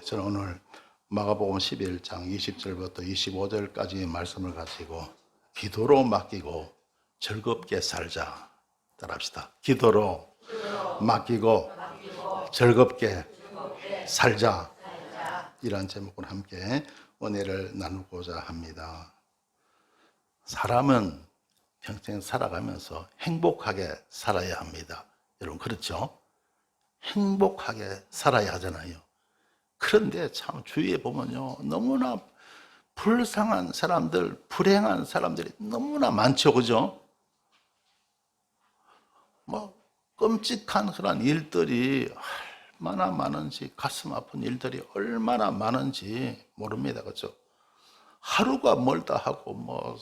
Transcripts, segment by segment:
저는 오늘 마가복음 11장 20절부터 25절까지의 말씀을 가지고 기도로 맡기고 즐겁게 살자. 따라합시다. 기도로 맡기고 즐겁게 살자. 이런 제목으로 함께 은혜를 나누고자 합니다. 사람은 평생 살아가면서 행복하게 살아야 합니다. 여러분 그렇죠? 행복하게 살아야 하잖아요. 그런데 참 주위에 보면요, 너무나 불쌍한 사람들, 불행한 사람들이 너무나 많죠, 그죠? 뭐 끔찍한 그런 일들이 얼마나 많은지, 가슴 아픈 일들이 얼마나 많은지 모릅니다, 그죠? 하루가 멀다 하고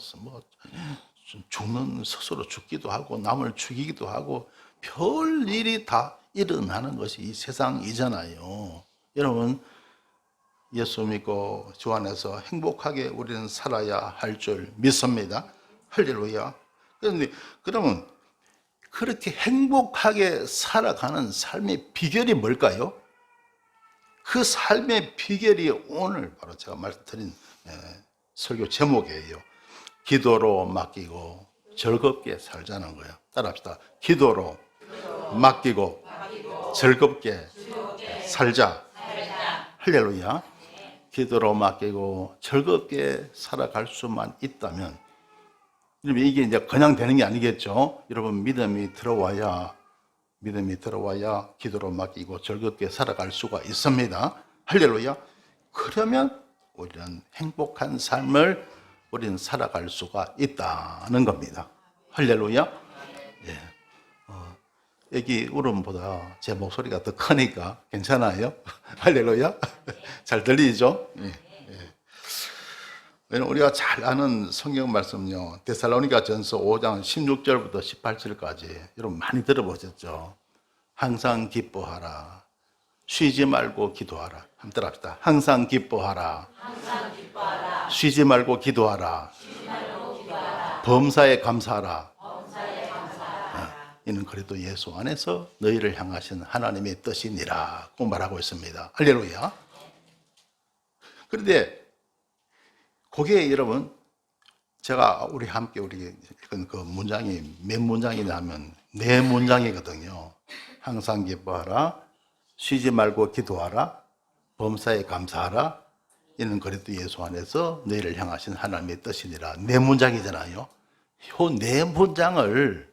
죽는 스스로 죽기도 하고 남을 죽이기도 하고 별 일이 다 일어나는 것이 이 세상이잖아요. 여러분 예수 믿고 주 안에서 행복하게 우리는 살아야 할 줄 믿습니다. 할렐루야. 그런데 그러면 그렇게 행복하게 살아가는 삶의 비결이 뭘까요? 그 삶의 비결이 오늘 바로 제가 말씀드린 설교 제목이에요. 기도로 맡기고 즐겁게 살자는 거예요. 따라합시다. 기도로 맡기고 즐겁게 살자. 할렐루야. 기도로 맡기고 즐겁게 살아갈 수만 있다면, 이게 이제 그냥 되는 게 아니겠죠. 여러분 믿음이 들어와야 기도로 맡기고 즐겁게 살아갈 수가 있습니다. 할렐루야. 그러면 우리는 행복한 삶을 우리는 살아갈 수가 있다는 겁니다. 할렐루야. 예. 애기 울음보다 제 목소리가 더 크니까 괜찮아요? 할렐루야. 잘 들리죠? 예. 예. 우리가 잘 아는 성경 말씀요, 데살로니가 전서 5장 16절부터 18절까지 여러분 많이 들어보셨죠? 항상 기뻐하라, 쉬지 말고 기도하라. 한번 따라합시다. 항상 기뻐하라, 쉬지 말고 기도하라, 범사에 감사하라. 이는 그래도 예수 안에서 너희를 향하신 하나님의 뜻이니라 고 말하고 있습니다. 할렐루야. 그런데 거기에 여러분, 제가 우리 함께 읽은 그 문장이 몇 문장이냐 하면 4문장이거든요. 항상 기뻐하라, 쉬지 말고 기도하라, 범사에 감사하라, 이는 그래도 예수 안에서 너희를 향하신 하나님의 뜻이니라. 4문장이잖아요. 이 4문장을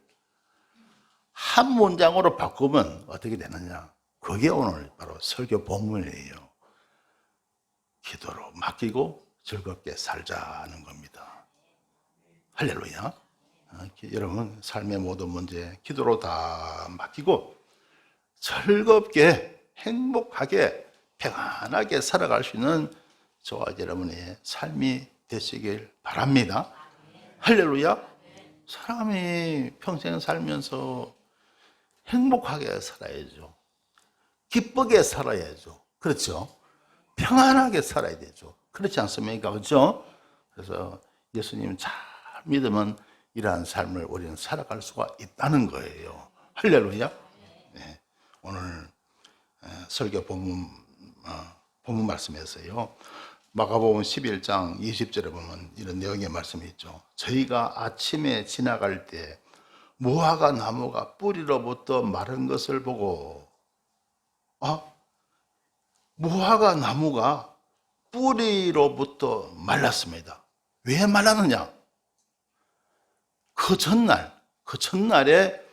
한 문장으로 바꾸면 어떻게 되느냐? 그게 오늘 바로 설교 본문이에요. 기도로 맡기고 즐겁게 살자는 겁니다. 할렐루야. 여러분 삶의 모든 문제 기도로 다 맡기고 즐겁게 행복하게 평안하게 살아갈 수 있는 저와 여러분의 삶이 되시길 바랍니다. 할렐루야. 사람이 평생 살면서 행복하게 살아야죠. 기쁘게 살아야죠. 그렇죠? 평안하게 살아야 되죠. 그렇지 않습니까? 그렇죠? 그래서 예수님 잘 믿으면 이러한 삶을 우리는 살아갈 수가 있다는 거예요. 할렐루야. 네. 오늘 설교 본문 말씀에서요, 마가복음 11장 20절에 보면 이런 내용의 말씀이 있죠. 저희가 아침에 지나갈 때 무화과 나무가 뿌리로부터 마른 것을 보고, 무화과 나무가 뿌리로부터 말랐습니다. 왜 말랐느냐? 그 전날에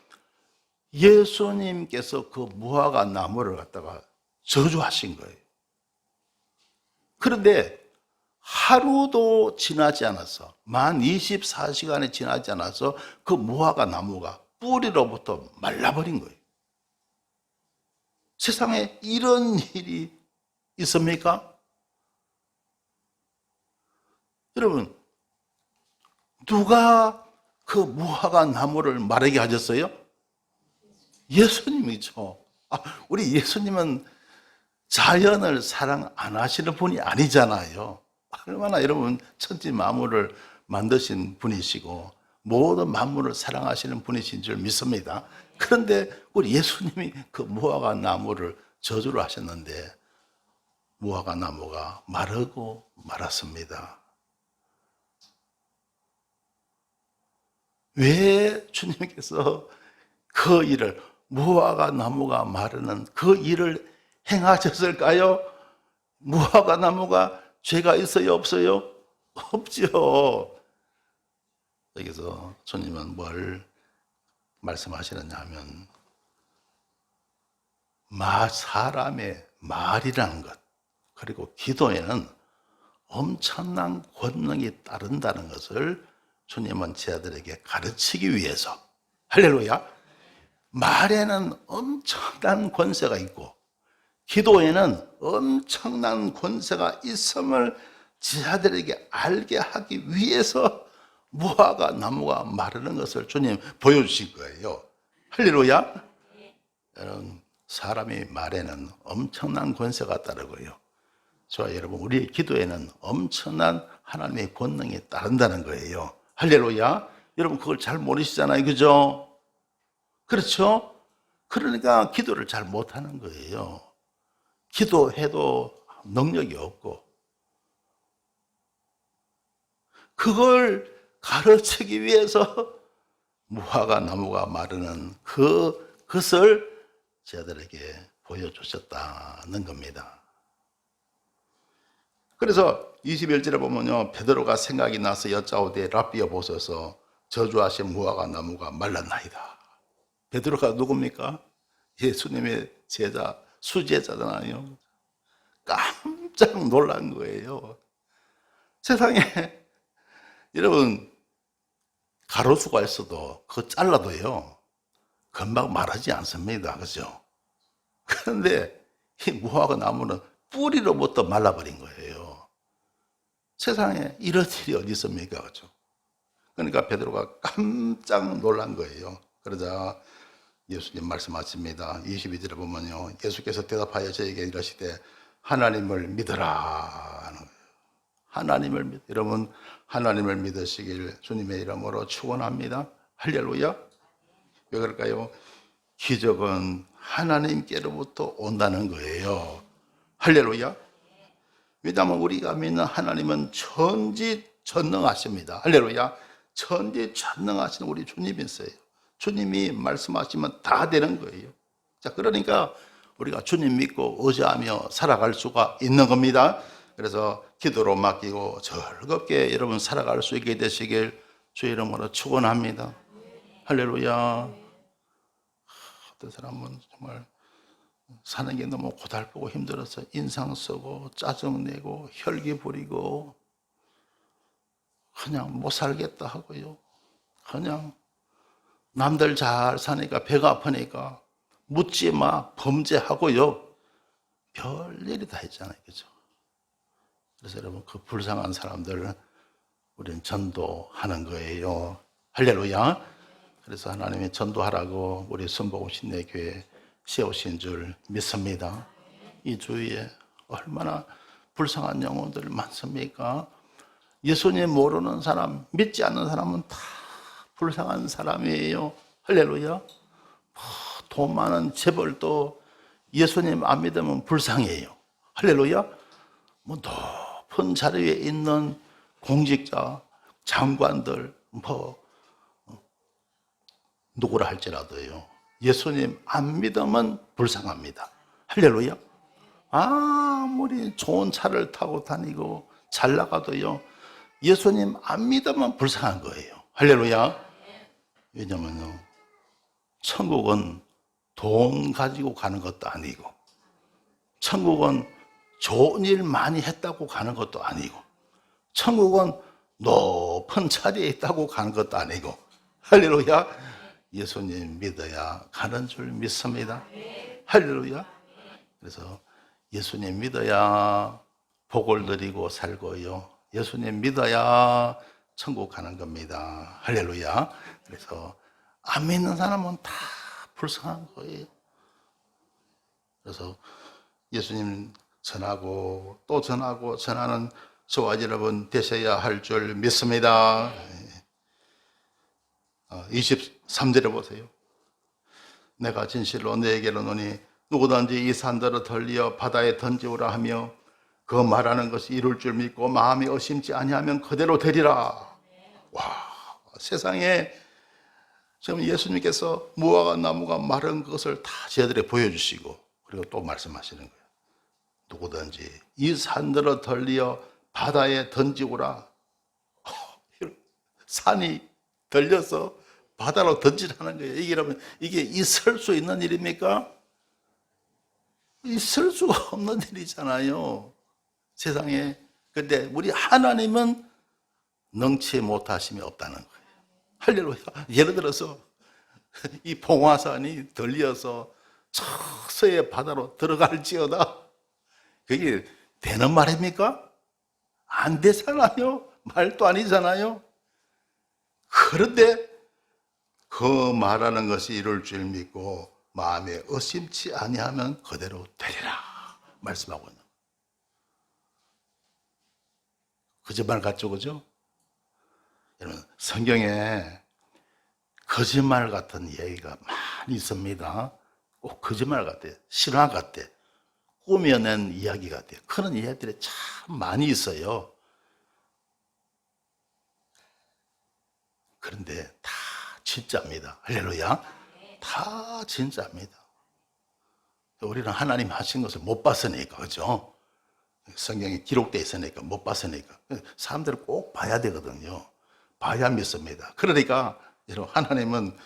예수님께서 그 무화과 나무를 갖다가 저주하신 거예요. 그런데 하루도 지나지 않아서, 만 24시간이 지나지 않아서 그 무화과 나무가 뿌리로부터 말라버린 거예요. 세상에 이런 일이 있습니까? 여러분, 누가 그 무화과 나무를 마르게 하셨어요? 예수님이죠. 우리 예수님은 자연을 사랑 안 하시는 분이 아니잖아요. 얼마나 여러분 천지 만물을 만드신 분이시고 모든 만물을 사랑하시는 분이신 줄 믿습니다. 그런데 우리 예수님이 그 무화과 나무를 저주를 하셨는데 무화과 나무가 마르고 말았습니다. 왜 주님께서 그 일을, 무화과 나무가 마르는 그 일을 행하셨을까요? 무화과 나무가 죄가 있어요, 없어요? 없죠. 여기서 주님은 뭘 말씀하시느냐 하면, 사람의 말이라는 것, 그리고 기도에는 엄청난 권능이 따른다는 것을 주님은 제 아들에게 가르치기 위해서, 할렐루야, 말에는 엄청난 권세가 있고 기도에는 엄청난 권세가 있음을 제 아들에게 알게 하기 위해서 무화과 나무가 마르는 것을 주님 보여주신 거예요. 할렐루야. 여러분, 사람의 말에는 엄청난 권세가 따르고요, 저와 여러분, 우리의 기도에는 엄청난 하나님의 권능이 따른다는 거예요. 할렐루야. 여러분, 그걸 잘 모르시잖아요, 그죠? 그렇죠? 그러니까 기도를 잘 못하는 거예요. 기도해도 능력이 없고, 그걸 가르치기 위해서 무화과 나무가 마르는 그것을 저들에게 보여주셨다는 겁니다. 그래서 21절에 보면요, 베드로가 생각이 나서 여짜오되 랍비여 보소서, 저주하신 무화과 나무가 말랐나이다. 베드로가 누굽니까? 예수님의 제자, 수제자잖아요. 깜짝 놀란 거예요. 세상에 여러분, 가로수가 있어도 그거 잘라도요 금방 마르지 않습니다, 그죠? 그런데 이 무화과 나무는 뿌리로부터 말라버린 거예요. 세상에 이런 일이 어디 있습니까, 그죠? 그러니까 베드로가 깜짝 놀란 거예요. 그러자 예수님 말씀하십니다. 22절에 보면요, 예수께서 대답하여 저에게 이러시되 하나님을 믿으라 하는 거예요. 하나님을 믿, 여러분, 하나님을 믿으시길 주님의 이름으로 축원합니다. 할렐루야. 왜 그럴까요? 기적은 하나님께로부터 온다는 거예요. 할렐루야. 왜냐하면 우리가 믿는 하나님은 천지전능하십니다. 할렐루야. 천지전능하신 우리 주님이 있어요. 주님이 말씀하시면 다 되는 거예요. 자, 그러니까 우리가 주님 믿고 의지하며 살아갈 수가 있는 겁니다. 그래서 기도로 맡기고 즐겁게 여러분 살아갈 수 있게 되시길 주의 이름으로 축원합니다. 할렐루야. 어떤 사람은 정말 사는 게 너무 고달프고 힘들어서 인상 쓰고 짜증내고 혈기 부리고 그냥 못 살겠다 하고요, 그냥 남들 잘 사니까 배가 아프니까 묻지 마 범죄하고요, 별일이 다 있잖아요, 그죠? 그래서 여러분, 그 불쌍한 사람들을 우리는 전도하는 거예요. 할렐루야. 그래서 하나님이 전도하라고 우리 순복음 신내교회 세우신 줄 믿습니다. 이 주위에 얼마나 불쌍한 영혼들 많습니까? 예수님 모르는 사람, 믿지 않는 사람은 다 불쌍한 사람이에요. 할렐루야. 돈 많은 재벌도 예수님 안 믿으면 불쌍해요. 할렐루야. 뭐 높은 자리에 있는 공직자, 장관들, 누구라 할지라도요, 예수님 안 믿으면 불쌍합니다. 할렐루야. 아무리 좋은 차를 타고 다니고 잘 나가도요, 예수님 안 믿으면 불쌍한 거예요. 할렐루야. 왜냐면요, 천국은 돈 가지고 가는 것도 아니고, 천국은 좋은 일 많이 했다고 가는 것도 아니고, 천국은 높은 자리에 있다고 가는 것도 아니고, 할렐루야. 예수님 믿어야 가는 줄 믿습니다. 할렐루야. 그래서 예수님 믿어야 복을 누리고 살고요, 예수님 믿어야 천국 가는 겁니다. 할렐루야. 그래서 안 믿는 사람은 다 불쌍한 거예요. 그래서 예수님 전하고 또 전하고 전하는 저와 여러분 되셔야 할 줄 믿습니다. 23절에 보세요. 내가 진실로 너에게 이르노니 누구든지 이 산들을 덜리어 바다에 던지우라 하며 그 말하는 것이 이룰 줄 믿고 마음이 의심치 아니하면 그대로 되리라. 와, 세상에 지금 예수님께서 무화과 나무가 마른 것을 다 저희들에게 보여주시고 그리고 또 말씀하시는 거예요. 누구든지 이 산들을 덜리어 바다에 던지고라. 산이 들려서 바다로 던지라는 거예요. 이게 있을 수 있는 일입니까? 있을 수가 없는 일이잖아요. 세상에. 근데 우리 하나님은 능치 못하심이 없다는 거예요. 할렐루야. 예를 들어서 이 봉화산이 들려서 서서히 바다로 들어갈지어다. 그게 되는 말입니까? 안 되잖아요. 말도 아니잖아요. 그런데 그 말하는 것이 이룰 줄 믿고 마음에 의심치 아니하면 그대로 되리라 말씀하고 있는 거예요. 거짓말 같죠, 그죠? 여러분, 성경에 거짓말 같은 얘기가 많이 있습니다. 꼭 거짓말 같아요. 신화 같아요. 꾸며낸 이야기 같아요. 그런 이야기들이 참 많이 있어요. 그런데 다 진짜입니다. 할렐루야. 다 진짜입니다. 우리는 하나님 하신 것을 못 봤으니까, 그죠? 성경에 기록되어 있으니까, 못 봤으니까. 사람들은 꼭 봐야 되거든요. 봐야 믿습니다. 그러니까, 여러분, 하나님은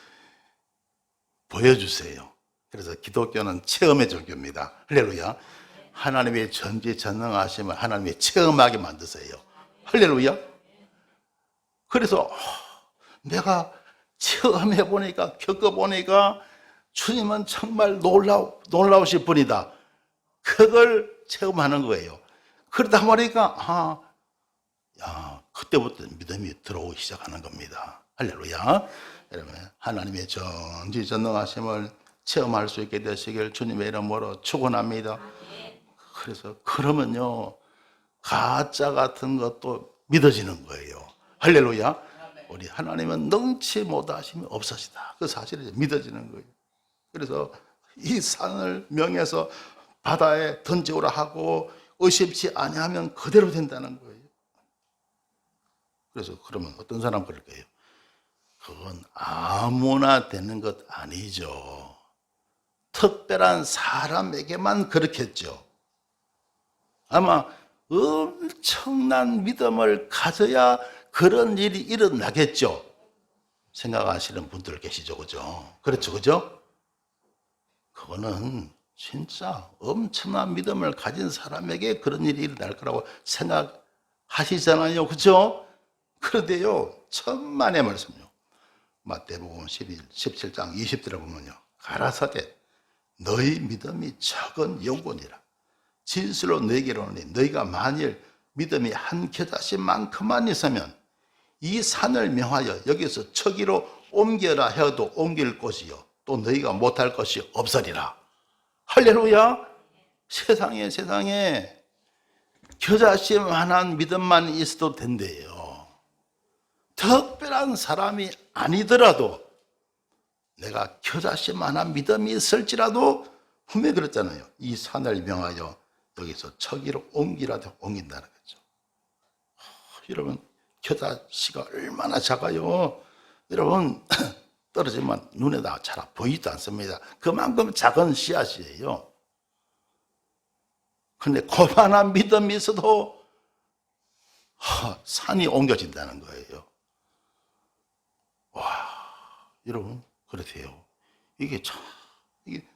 보여주세요. 그래서 기독교는 체험의 종교입니다. 할렐루야. 하나님의 전지전능하심을 하나님이 체험하게 만드세요. 할렐루야. 그래서 내가 체험해보니까, 겪어보니까 주님은 정말 놀라우신 분이다. 그걸 체험하는 거예요. 그러다 보니까 그때부터 믿음이 들어오기 시작하는 겁니다. 할렐루야. 여러분, 하나님의 전지전능하심을 체험할 수 있게 되시길 주님의 이름으로 축원합니다. 그래서 그러면요, 가짜 같은 것도 믿어지는 거예요. 할렐루야. 우리 하나님은 능치 못하심이 없으시다. 그 사실이 믿어지는 거예요. 그래서 이 산을 명해서 바다에 던지오라 하고 의심치 아니하면 그대로 된다는 거예요. 그래서 그러면 어떤 사람 그럴 거예요? 그건 아무나 되는 것 아니죠. 특별한 사람에게만 그렇겠죠. 아마 엄청난 믿음을 가져야 그런 일이 일어나겠죠. 생각하시는 분들 계시죠, 그죠? 그렇죠, 그죠? 그거는 진짜 엄청난 믿음을 가진 사람에게 그런 일이 일어날 거라고 생각하시잖아요, 그죠? 그런데요, 천만의 말씀요. 마태복음 17장 20절에 보면요, 가라사대 너희 믿음이 적은 영혼이라. 진실로 너희에게 이르노니 너희가 만일 믿음이 한 겨자씨만큼만 있으면 이 산을 명하여 여기서 저기로 옮겨라 해도 옮길 곳이요 또 너희가 못할 것이 없으리라. 할렐루야. 세상에 겨자씨만한 믿음만 있어도 된대요. 특별한 사람이 아니더라도 내가 겨자씨만한 믿음이 있을지라도 분명히 그랬잖아요. 이 산을 명하여 여기서 저기로 옮기라도 옮긴다는 거죠. 여러분, 겨자씨가 얼마나 작아요. 여러분, 떨어지면 눈에 다 잘 보이지도 않습니다. 그만큼 작은 씨앗이에요. 근데 그만한 믿음이 있어도 산이 옮겨진다는 거예요. 와, 여러분, 그렇대요. 이게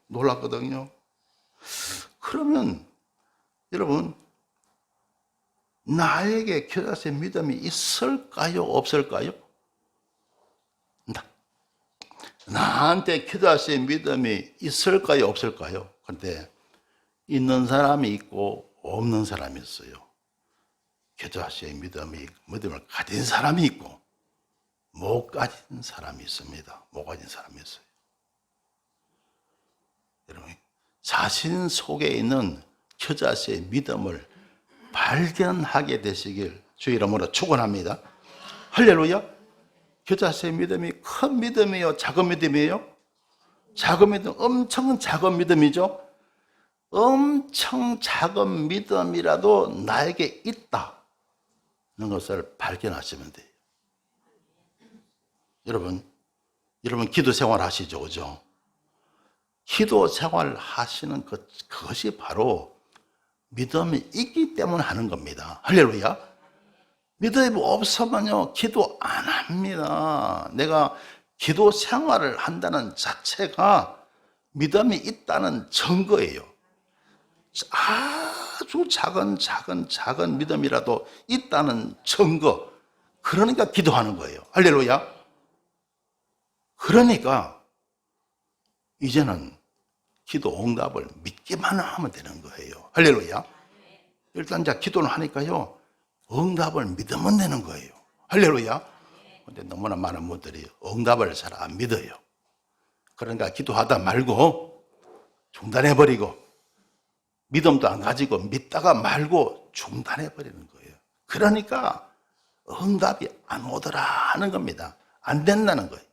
놀랍거든요. 그러면 여러분, 나에게 겨자씨의 믿음이 있을까요? 없을까요? 나한테 겨자씨의 믿음이 있을까요? 없을까요? 그런데 있는 사람이 있고 없는 사람이 있어요. 겨자씨의 믿음을 가진 사람이 있고 못 가진 사람이 있습니다. 못 가진 사람이 있어요. 여러분, 자신 속에 있는 겨자씨의 믿음을 발견하게 되시길 주의 이름으로 축원합니다. 할렐루야. 겨자씨의 믿음이 큰 믿음이에요? 작은 믿음이에요? 작은 믿음, 엄청 작은 믿음이죠. 엄청 작은 믿음이라도 나에게 있다는 것을 발견하시면 돼요. 여러분 기도 생활 하시죠, 그죠? 기도 생활 하시는 그것이 바로 믿음이 있기 때문에 하는 겁니다. 할렐루야. 믿음이 없으면요 기도 안 합니다. 내가 기도 생활을 한다는 자체가 믿음이 있다는 증거예요. 아주 작은 믿음이라도 있다는 증거. 그러니까 기도하는 거예요. 할렐루야. 그러니까 이제는 기도 응답을 믿기만 하면 되는 거예요. 할렐루야. 일단 이제 기도를 하니까요 응답을 믿으면 되는 거예요. 할렐루야. 근데 너무나 많은 분들이 응답을 잘 안 믿어요. 그러니까 기도하다 말고 중단해버리고 믿음도 안 가지고 믿다가 말고 중단해버리는 거예요. 그러니까 응답이 안 오더라 하는 겁니다. 안 된다는 거예요.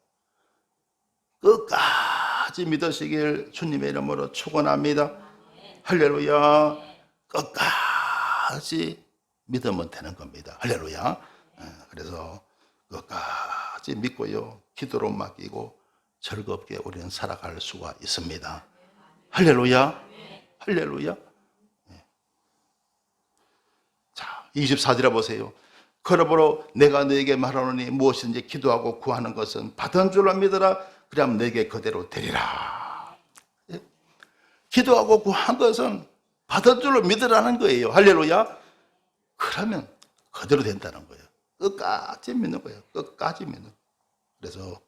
끝까지 믿으시길 주님의 이름으로 축원합니다. 할렐루야. 끝까지 믿으면 되는 겁니다. 할렐루야. 그래서 끝까지 믿고요 기도로 맡기고 즐겁게 우리는 살아갈 수가 있습니다. 할렐루야. 할렐루야. 자, 24절에 보세요. 그러므로 내가 너에게 말하노니 무엇인지 기도하고 구하는 것은 받은 줄로 믿으라. 그러면 너에게 그대로 되리라. 기도하고 구한 것은 받은 줄로 믿으라는 거예요. 할렐루야. 그러면 그대로 된다는 거예요. 끝까지 믿는 거예요. 끝까지 믿는 거예요. 그래서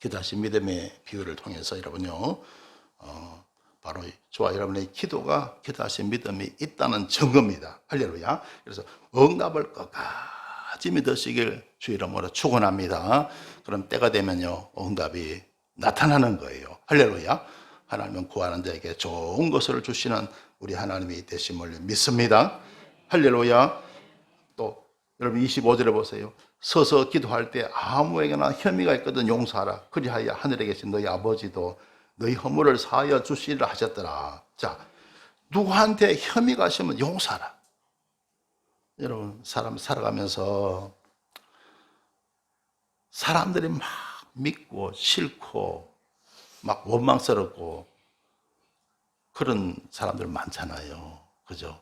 기도하신 믿음의 비유를 통해서 여러분요 바로 저와 여러분의 기도가 기도하신 믿음이 있다는 증거입니다. 할렐루야. 그래서 응답을 끝까지 믿으시길 주 이름으로 축원합니다. 그럼 때가 되면요 응답이 나타나는 거예요. 할렐루야. 하나님은 구하는 자에게 좋은 것을 주시는 우리 하나님이 되심을 믿습니다. 할렐루야. 또 여러분 25절에 보세요. 서서 기도할 때 아무에게나 혐의가 있거든 용서하라. 그리하여 하늘에 계신 너희 아버지도 너희 허물을 사하여 주시리라 하셨더라. 자, 누구한테 혐의가 있으면 용서하라. 여러분 사람 살아가면서 사람들이 막 믿고 싫고 막 원망스럽고 그런 사람들 많잖아요. 그죠?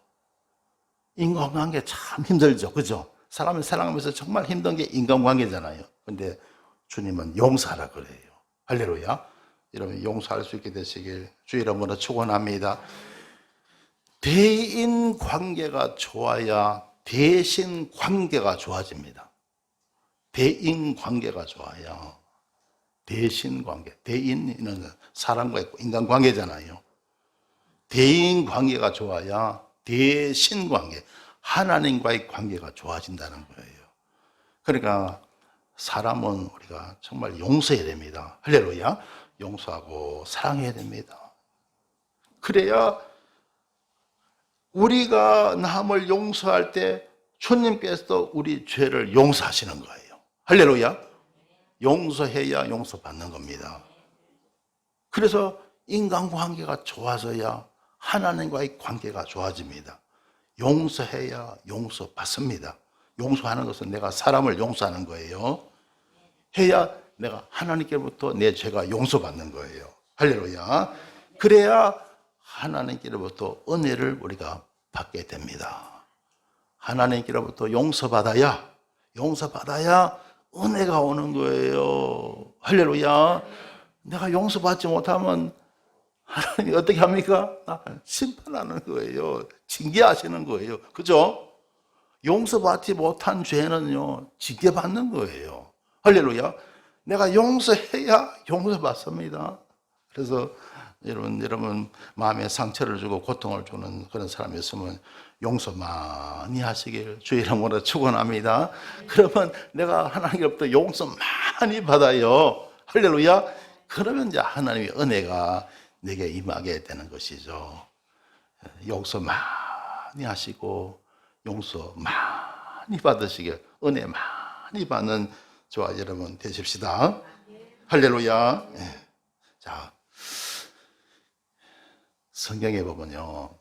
인간관계 참 힘들죠. 그죠? 사람을 사랑하면서 정말 힘든 게 인간관계잖아요. 근데 주님은 용서하라 그래요. 할렐루야. 여러분 용서할 수 있게 되시길 주 이름으로 축원합니다. 대인 관계가 좋아야 대신 관계가 좋아집니다. 대인 관계가 좋아야 대신 관계. 대인은 사람과 인간 관계잖아요. 대인 관계가 좋아야 대신 관계, 하나님과의 관계가 좋아진다는 거예요. 그러니까 사람은 우리가 정말 용서해야 됩니다. 할렐루야. 용서하고 사랑해야 됩니다. 그래야 우리가 남을 용서할 때 주님께서도 우리 죄를 용서하시는 거예요. 할렐루야. 용서해야 용서받는 겁니다. 그래서 인간관계가 좋아져야 하나님과의 관계가 좋아집니다. 용서해야 용서받습니다. 용서하는 것은 내가 사람을 용서하는 거예요. 해야 내가 하나님께로부터 내 죄가 용서받는 거예요. 할렐루야. 그래야 하나님께로부터 은혜를 우리가 받게 됩니다. 하나님께로부터 용서받아야 은혜가 오는 거예요. 할렐루야. 내가 용서받지 못하면 하나님이 어떻게 합니까? 심판하는 거예요. 징계하시는 거예요. 그죠? 용서받지 못한 죄는요, 징계받는 거예요. 할렐루야. 내가 용서해야 용서받습니다. 그래서 여러분 마음에 상처를 주고 고통을 주는 그런 사람이 있으면 용서 많이 하시길 주 이름으로 축원합니다. 그러면 내가 하나님께로부터 용서 많이 받아요. 할렐루야. 그러면 이제 하나님의 은혜가 내게 임하게 되는 것이죠. 용서 많이 하시고 용서 많이 받으시길 은혜 많이 받는 저와 여러분 되십시다. 할렐루야. 자, 성경에 보면요,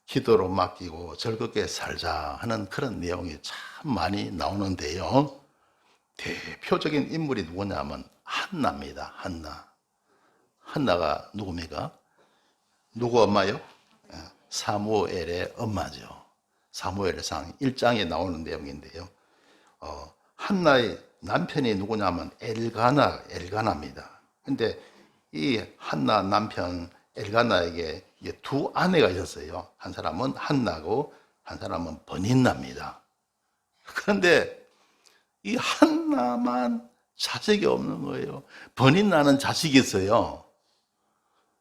기도로 맡기고 즐겁게 살자 하는 그런 내용이 참 많이 나오는데요. 대표적인 인물이 누구냐면 한나입니다. 한나가 누굽니까? 누구 엄마요? 사무엘의 엄마죠. 사무엘상 1장에 나오는 내용인데요. 한나의 남편이 누구냐면 엘가나입니다. 근데 이 한나 남편 엘가나에게 두 아내가 있었어요. 한 사람은 한나고 한 사람은 버닌나입니다. 그런데 이 한나만 자식이 없는 거예요. 버닌나는 자식이 있어요.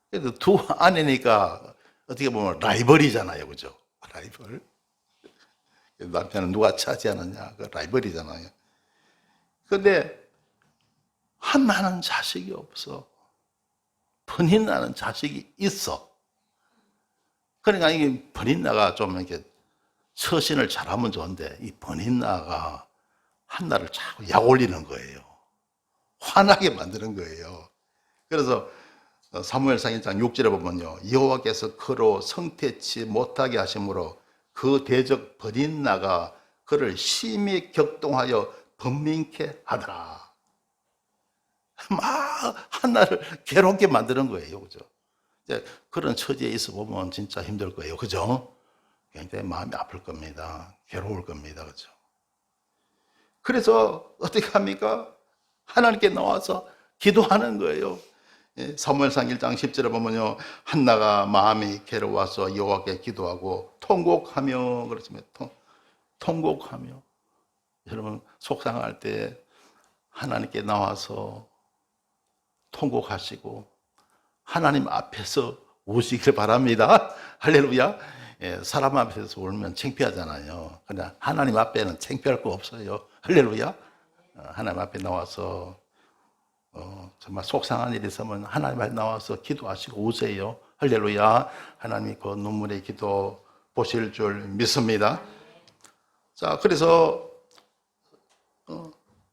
그래도 두 아내니까 어떻게 보면 라이벌이잖아요. 그죠? 라이벌. 남편은 누가 차지하느냐, 그 라이벌이잖아요. 근데 한나는 자식이 없어. 버닌나는 자식이 있어. 그러니까 이게 버닌나가 좀 이렇게 처신을 잘하면 좋은데 이 버닌나가 한나를 자꾸 약 올리는 거예요. 화나게 만드는 거예요. 그래서 사무엘상 1장 6절에 보면요, 여호와께서 그로 성태치 못하게 하심으로 그 대적 버닌나가 그를 심히 격동하여 번민케 하더라. 막 한나를 괴롭게 만드는 거예요. 그죠? 그런 처지에 있어 보면 진짜 힘들 거예요. 그죠? 굉장히 마음이 아플 겁니다. 괴로울 겁니다. 그죠? 그래서 어떻게 합니까? 하나님께 나와서 기도하는 거예요. 사무엘상 1장 10절에 보면요, 한나가 마음이 괴로워서 여호와께 기도하고 통곡하며 그렇지만 통곡하며, 여러분 속상할 때 하나님께 나와서 통곡하시고 하나님 앞에서 우시길 바랍니다. 할렐루야. 사람 앞에서 울면 창피하잖아요. 그러나 하나님 앞에는 창피할 거 없어요. 할렐루야. 하나님 앞에 나와서 정말 속상한 일이 있으면 하나님 앞에 나와서 기도하시고 우세요. 할렐루야. 하나님이 그 눈물의 기도 보실 줄 믿습니다. 자, 그래서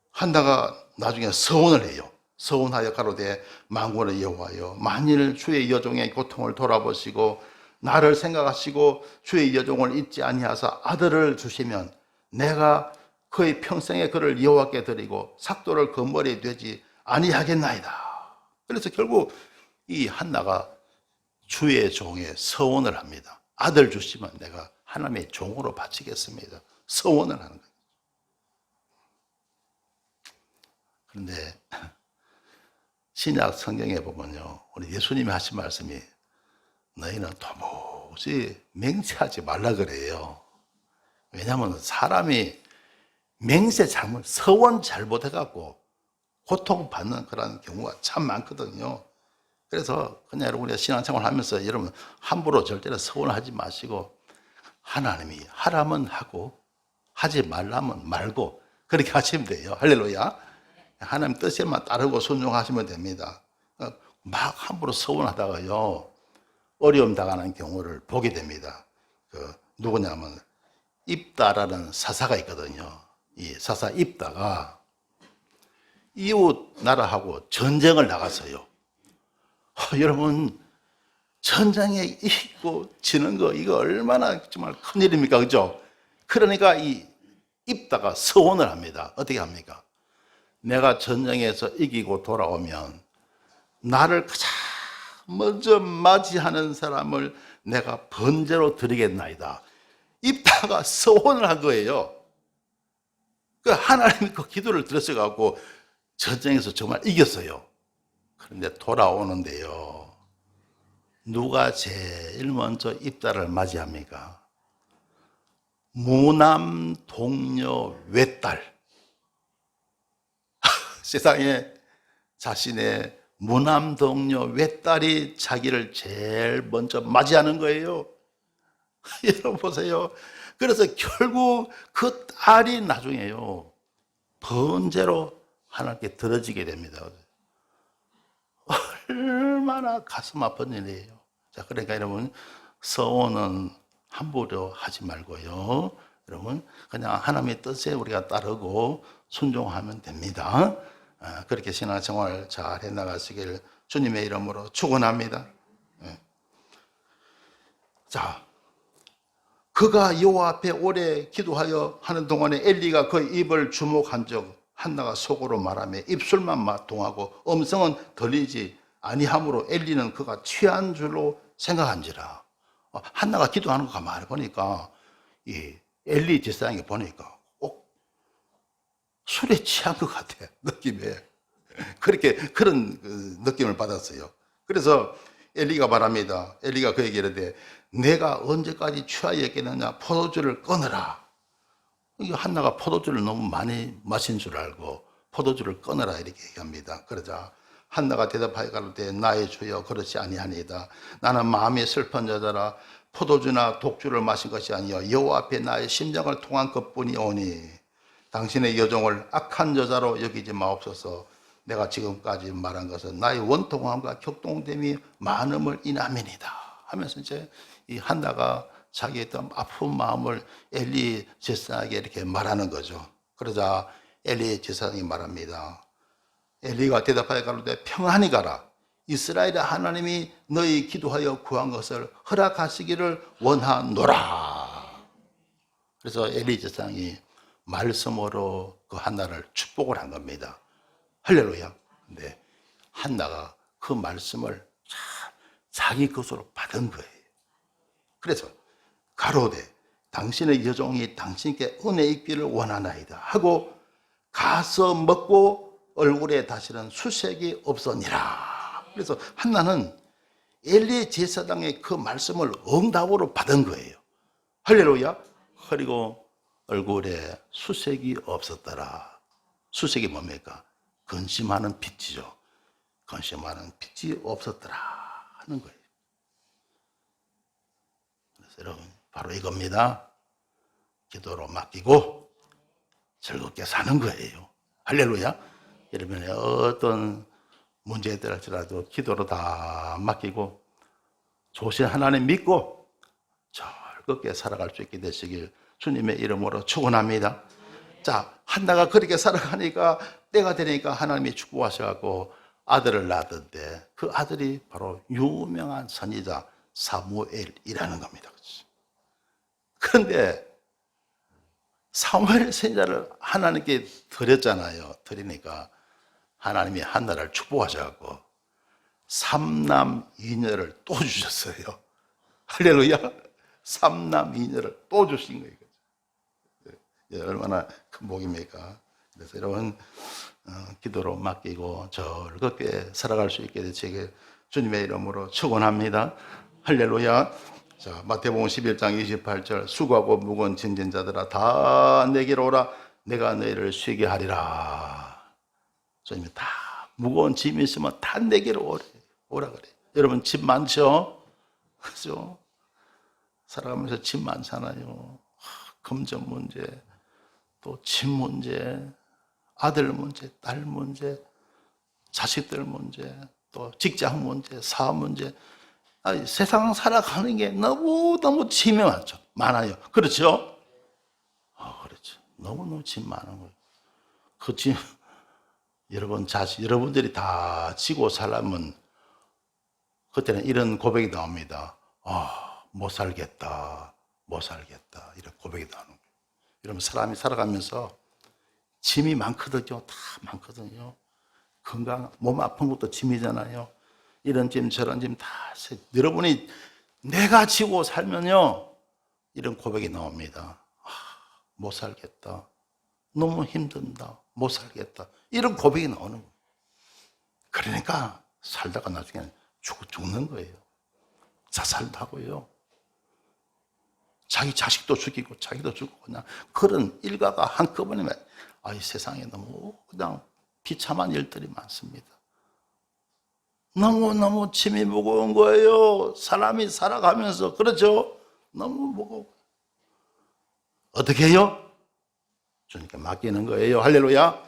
한나가 나중에 서원을 해요. 서원하여 가로되 만군의 여호와여, 만일 주의 여종의 고통을 돌아보시고 나를 생각하시고 주의 여종을 잊지 아니하사 아들을 주시면 내가 그의 평생에 그를 여호와께 드리고 삭도를 그 머리에 되지 아니하겠나이다. 그래서 결국 이 한나가 주의 종에 서원을 합니다. 아들 주시면 내가 하나님의 종으로 바치겠습니다. 서원을 하는 거예요. 그런데 신약 성경에 보면요, 우리 예수님이 하신 말씀이 너희는 도무지 맹세하지 말라 그래요. 왜냐하면 사람이 맹세 잘못, 서원 잘못해갖고 고통받는 그런 경우가 참 많거든요. 그래서 그냥 여러분이 신앙생활 하면서 여러분 함부로 절대로 서원하지 마시고 하나님이 하라면 하고 하지 말라면 말고 그렇게 하시면 돼요. 할렐루야. 하나님 뜻에만 따르고 순종하시면 됩니다. 막 함부로 서원하다가요, 어려움 당하는 경우를 보게 됩니다. 누구냐면 입다라는 사사가 있거든요. 이 사사 입다가 이웃 나라하고 전쟁을 나갔어요. 여러분, 전쟁에 이기고 지는 거 이거 얼마나 정말 큰일입니까? 그죠? 그러니까 이 입다가 서원을 합니다. 어떻게 합니까? 내가 전쟁에서 이기고 돌아오면 나를 가장 먼저 맞이하는 사람을 내가 번제로 드리겠나이다. 입다가 서원을 한 거예요. 그 하나님이 그 기도를 들으셔갖고 전쟁에서 정말 이겼어요. 그런데 돌아오는데요, 누가 제일 먼저 입다를 맞이합니까? 무남 동료 외딸. 세상에 자신의 무남 동료 외딸이 자기를 제일 먼저 맞이하는 거예요. 여러분 보세요. 그래서 결국 그 딸이 나중에요, 번제로 하나님께 드려지게 됩니다. 얼마나 가슴 아픈 일이에요. 자, 그러니까 여러분, 서원은 함부로 하지 말고요, 여러분 그냥 하나님의 뜻에 우리가 따르고 순종하면 됩니다. 그렇게 신앙생활 잘 해나가시길 주님의 이름으로 축원합니다. 자, 그가 여호와 앞에 오래 기도하여 하는 동안에 엘리가 그 입을 주목한 적 한나가 속으로 말하며 입술만 동하고 음성은 들리지 아니하므로 엘리는 그가 취한 줄로 생각한지라. 한나가 기도하는 거 가만히 보니까 이 엘리 제사장이 보니까 꼭 술에 취한 것 같아, 느낌에. 그렇게 그런 느낌을 받았어요. 그래서 엘리가 말합니다. 엘리가 그에게 이르되 내가 언제까지 취하여 있겠느냐, 포도주를 끊으라. 한나가 포도주를 너무 많이 마신 줄 알고 포도주를 끊으라 이렇게 얘기합니다. 그러자 한나가 대답하여 가로되 나의 주여 그렇지 아니하니이다. 나는 마음이 슬픈 여자라 포도주나 독주를 마신 것이 아니여 여호와 앞에 나의 심장을 통한 것뿐이오니 당신의 여종을 악한 여자로 여기지 마옵소서. 내가 지금까지 말한 것은 나의 원통함과 격동됨이 많음을 인함이니이다 하면서 이제 이 한나가 자기의 어떤 아픈 마음을 엘리 제사장에게 이렇게 말하는 거죠. 그러자 엘리 제사장이 말합니다. 엘리가 대답하여 가로되 평안히 가라. 이스라엘의 하나님이 너희 기도하여 구한 것을 허락하시기를 원하노라. 그래서 엘리 제사장이 말씀으로 그 한나를 축복을 한 겁니다. 할렐루야. 근데 한나가 그 말씀을 자기 것으로 받은 거예요. 그래서 가로되 당신의 여종이 당신께 은혜 있기를 원하나이다 하고 가서 먹고 얼굴에 다시는 수색이 없었니라. 그래서 한나는 엘리 제사장의 그 말씀을 응답으로 받은 거예요. 할렐루야. 그리고 얼굴에 수색이 없었더라. 수색이 뭡니까? 근심하는 빛이죠. 근심하는 빛이 없었더라 하는 거예요. 그래서 여러분 바로 이겁니다. 기도로 맡기고 즐겁게 사는 거예요. 할렐루야. 여러분의 어떤 문제들 할지라도 기도로 다 맡기고 조신 하나님 믿고 즐겁게 살아갈 수 있게 되시길 주님의 이름으로 축원합니다. 자, 한나가 그렇게 살아가니까 때가 되니까 하나님이 축복하셔갖고 아들을 낳았는데 그 아들이 바로 유명한 선지자 사무엘이라는 겁니다. 그런데 사무엘 선지자를 하나님께 드렸잖아요. 드리니까 하나님이 한나를 축복하셔갖고 삼남 이녀를 또 주셨어요. 할렐루야. 삼남 이녀를 또 주신 거예요. 얼마나 큰 복입니까? 그래서 여러분 기도로 맡기고 즐겁게 살아갈 수 있게 되시길 주님의 이름으로 축원합니다. 할렐루야. 자, 마태복음 11장 28절 수고하고 무거운 짐진 자들아 다 내게로 오라 내가 너희를 쉬게 하리라. 주님이 다 무거운 짐이 있으면 다 내게로 오라 그래. 여러분 짐 많죠? 그죠? 살아가면서 짐 많잖아요. 금전 문제, 또 집 문제, 아들 문제, 딸 문제, 자식들 문제, 또 직장 문제, 사업 문제. 세상 살아가는 게 너무너무 짐이 많아요. 그렇죠? 그렇죠. 너무너무 짐 많은 거예요. 그 짐, 여러분들이 다 지고 살려면 그때는 이런 고백이 나옵니다. 못 살겠다. 이런 고백이 나오는 거예요. 여러분, 사람이 살아가면서 짐이 많거든요. 다 많거든요. 건강, 몸 아픈 것도 짐이잖아요. 이런 짐, 저런 짐 다, 여러분이 내가 지고 살면요. 이런 고백이 나옵니다. 못 살겠다. 너무 힘든다. 못 살겠다. 이런 고백이 나오는 거예요. 그러니까 살다가 나중에 죽는 거예요. 자살도 하고요. 자기 자식도 죽이고 자기도 죽고 그냥 그런 일가가 한꺼번에 이 세상에 너무 그냥 비참한 일들이 많습니다. 너무너무 짐이 무거운 거예요. 사람이 살아가면서. 그렇죠? 너무 무거워. 어떻게 해요? 주님께 맡기는 거예요. 할렐루야.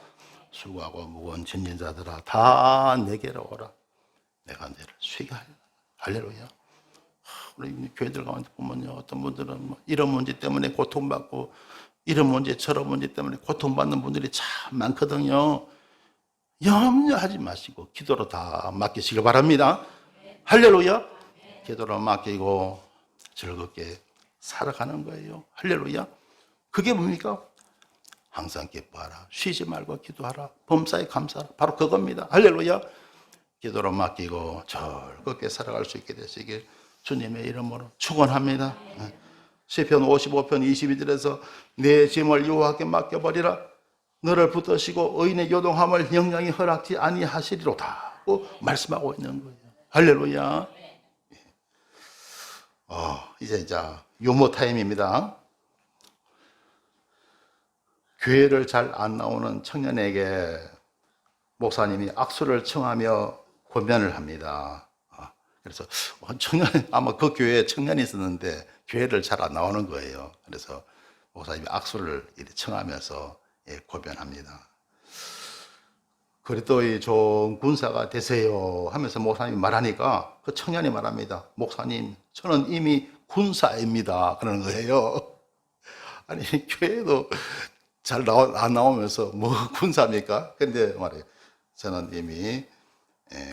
수고하고 무거운 짐진 자들아 다 내게로 오라. 내가 너를 쉬게 하리라. 할렐루야. 우리 교회들 가운데 보면요, 어떤 분들은 뭐 이런 문제 때문에 고통받고 이런 문제 저런 문제 때문에 고통받는 분들이 참 많거든요. 염려하지 마시고 기도로 다 맡기시길 바랍니다. 할렐루야. 기도로 맡기고 즐겁게 살아가는 거예요. 할렐루야. 그게 뭡니까? 항상 기뻐하라. 쉬지 말고 기도하라. 범사에 감사하라. 바로 그겁니다. 할렐루야. 기도로 맡기고 즐겁게 살아갈 수 있게 되시길 주님의 이름으로 축원합니다. 시편 55편 22절에서 내 짐을 여호와께 맡겨버리라. 너를 붙드시고 의인의 요동함을 영영히 허락지 아니하시리로다. 말씀하고 있는 거예요. 할렐루야. 이제 유모 타임입니다. 교회를 잘 안 나오는 청년에게 목사님이 악수를 청하며 권면을 합니다. 그래서 청년, 아마 그 교회에 청년이 있었는데 교회를 잘 안 나오는 거예요. 그래서 목사님이 악수를 청하면서 권면합니다. 그리스도의 좋은 군사가 되세요 하면서 목사님이 말하니까 그 청년이 말합니다. 목사님, 저는 이미 군사입니다. 그러는 거예요. 아니, 교회도 잘 안 나오면서 뭐 군사입니까? 근데 말이에요. 저는 이미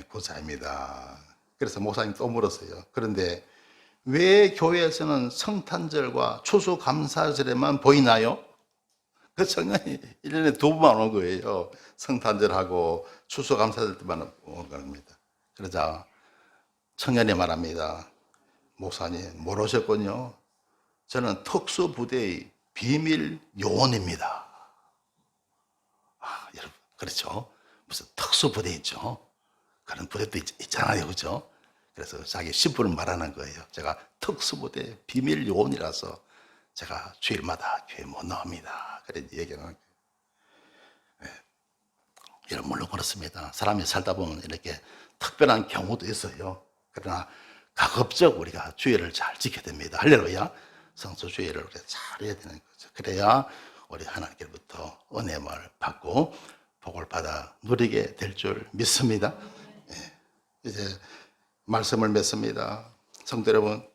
군사입니다. 그래서 목사님 또 물었어요. 그런데 왜 교회에서는 성탄절과 추수감사절에만 보이나요? 그 청년이 1년에 2번만 오는 거예요. 성탄절하고 추수감사절 때만 오는 겁니다. 그러자 청년이 말합니다. 목사님, 모르셨군요. 저는 특수부대의 비밀 요원입니다. 여러분, 그렇죠? 무슨 특수부대 있죠? 그런 부대도 있잖아요. 그죠? 그래서 자기 신분을 말하는 거예요. 제가 특수부대 비밀 요원이라서 제가 주일마다 교회 못 나옵니다. 그래 얘기하는 거예요. 여러분, 물론 그렇습니다. 사람이 살다 보면 이렇게 특별한 경우도 있어요. 그러나 가급적 우리가 주의를 잘 지켜야 됩니다. 할렐루야. 성수주의를 우리가 잘 해야 되는 거죠. 그래야 우리 하나님께로부터 은혜를 받고 복을 받아 누리게 될 줄 믿습니다. 이제 말씀을 맺습니다. 성도 여러분,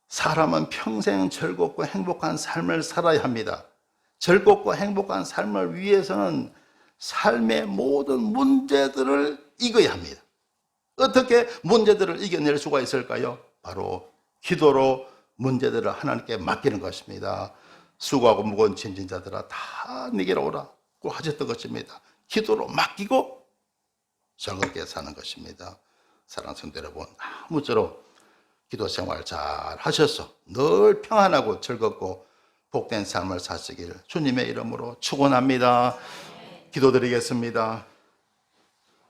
사람은 평생 즐겁고 행복한 삶을 살아야 합니다. 즐겁고 행복한 삶을 위해서는 삶의 모든 문제들을 이겨야 합니다. 어떻게 문제들을 이겨낼 수가 있을까요? 바로 기도로 문제들을 하나님께 맡기는 것입니다. 수고하고 무거운 짐진 자들아 다 내게로 오라고 하셨던 것입니다. 기도로 맡기고 즐겁게 사는 것입니다. 사랑하는 성도 여러분, 아무쪼록 기도 생활 잘 하셔서 늘 평안하고 즐겁고 복된 삶을 사시길 주님의 이름으로 축원합니다. 기도드리겠습니다.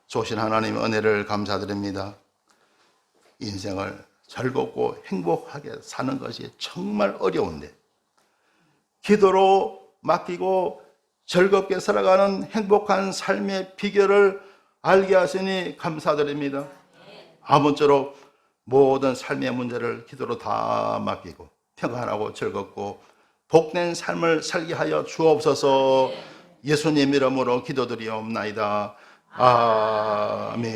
좋으신 하나님의 은혜를 감사드립니다. 인생을 즐겁고 행복하게 사는 것이 정말 어려운데 기도로 맡기고 즐겁게 살아가는 행복한 삶의 비결을 알게 하시니 감사드립니다. 아무쪼록 모든 삶의 문제를 기도로 다 맡기고 평안하고 즐겁고 복된 삶을 살게 하여 주옵소서. 예수님 이름으로 기도드리옵나이다. 아멘.